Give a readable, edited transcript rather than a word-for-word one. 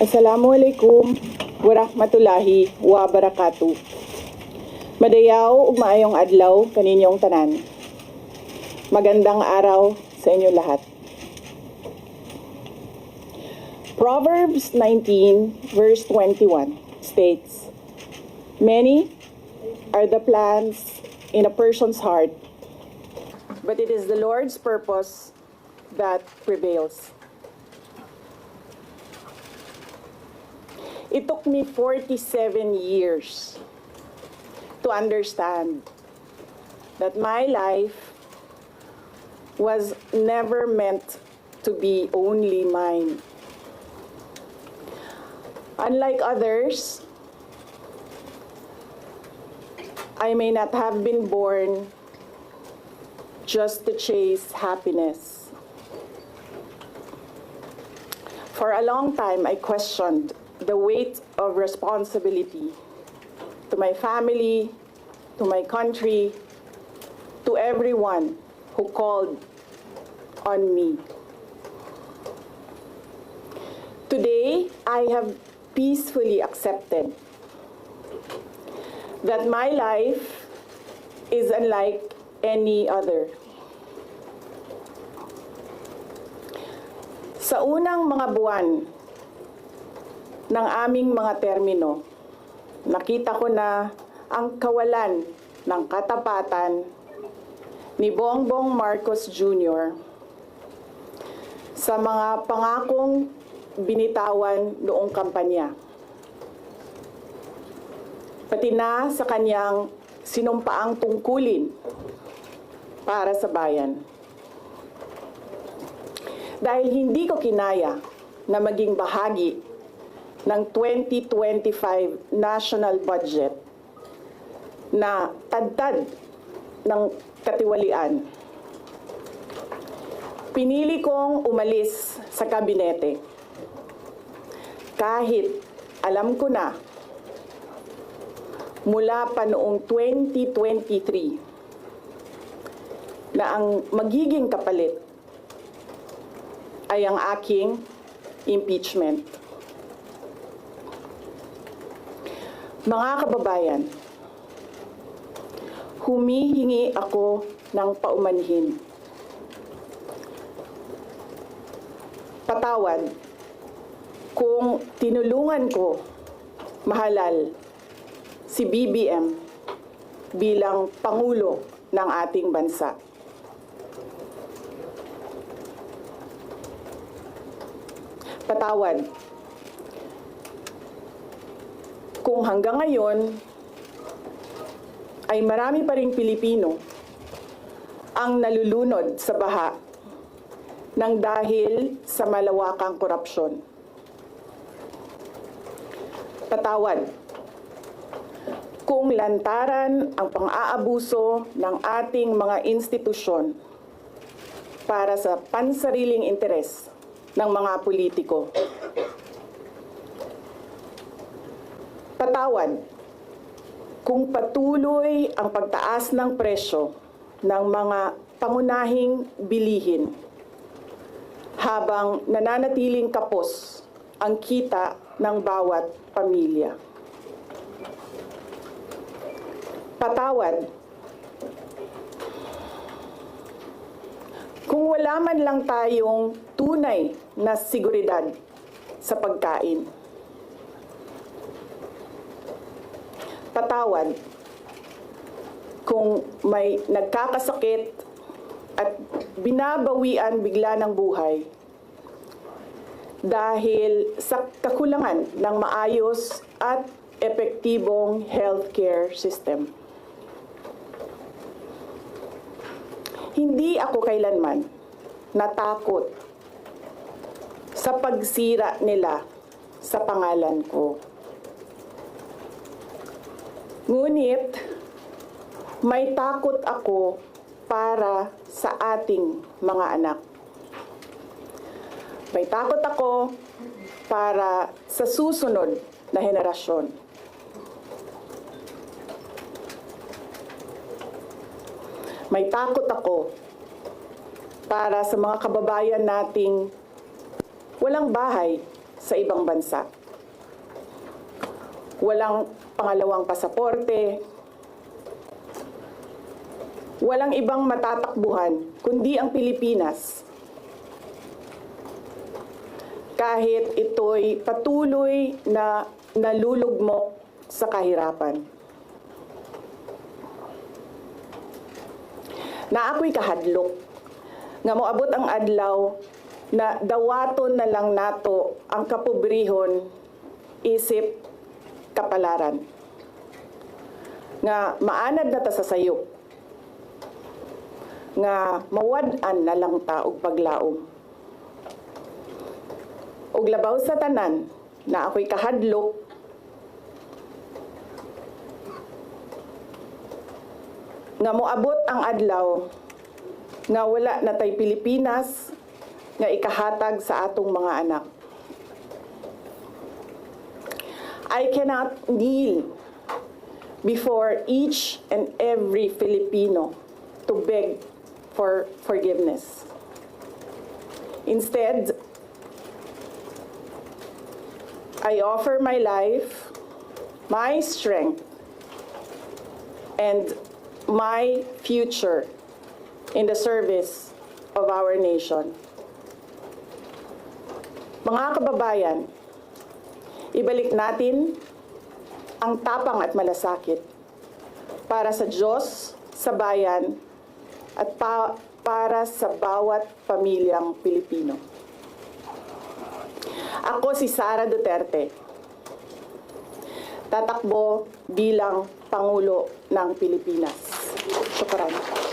Assalamualaikum warahmatullahi wabarakatuh. Madayaw ug maayong adlaw kaninyong tanan. Magandang araw sa inyo lahat. Proverbs 19 verse 21 states, "Many are the plans in a person's heart, but it is the Lord's purpose that prevails." It took me 47 years to understand that my life was never meant to be only mine. Unlike others, I may not have been born just to chase happiness. For a long time, I questioned the weight of responsibility to my family, to my country, to everyone who called on me. Today, I have peacefully accepted that my life is unlike any other. Sa unang mga buwan ng aming mga termino, nakita ko na ang kawalan ng katapatan ni Bongbong Marcos Jr. sa mga pangakong binitawan noong kampanya, pati na sa kanyang sinumpaang tungkulin para sa bayan. Dahil hindi ko kinaya na maging bahagi ng 2025 national budget na tadtad ng katiwalian, pinili kong umalis sa kabinete kahit alam ko na mula pa noong 2023 na ang magiging kapalit ay ang aking impeachment. Mga kababayan, humihingi ako ng paumanhin. Patawad kung tinulungan ko mahalal si BBM bilang Pangulo ng ating bansa. Patawad kung hanggang ngayon ay marami pa ring Pilipino ang nalulunod sa baha ng dahil sa malawakang korupsyon. Patawad kung lantaran ang pang-aabuso ng ating mga institusyon para sa pansariling interes ng mga politiko. Patawad kung patuloy ang pagtaas ng presyo ng mga pangunahing bilihin habang nananatiling kapos ang kita ng bawat pamilya. Patawad kung wala man lang tayong tunay na seguridad sa pagkain. Patawad kung may nagkakasakit at binabawian bigla ng buhay dahil sa kakulangan ng maayos at epektibong healthcare system. Hindi ako kailanman natakot sa pagsira nila sa pangalan ko. Ngunit, may takot ako para sa ating mga anak. May takot ako para sa susunod na henerasyon. May takot ako para sa mga kababayan nating walang bahay sa ibang bansa. Walang pangalawang pasaporte, walang ibang matatakbuhan kundi ang Pilipinas. Kahit ito'y patuloy na nalulugmok sa kahirapan. Na ako'y kahadlok, nga moabot ang adlaw na dawaton na lang nato ang kapobrihon isip kapalaran. Nga maanad na ta sa sayop, nga mawad-an na lang ta og paglaom. Og labaw sa tanan, na ako'y kahadlok, nga moabot ang adlaw, nga wala na tay Pilipinas, nga ikahatag sa atong mga anak. I cannot kneel before each and every Filipino to beg for forgiveness. Instead, I offer my life, my strength, and my future in the service of our nation. Mga kababayan, ibalik natin ang tapang at malasakit para sa Diyos, sa bayan, at para sa bawat pamilyang Pilipino. Ako si Sara Duterte, tatakbo bilang Pangulo ng Pilipinas. Syukran.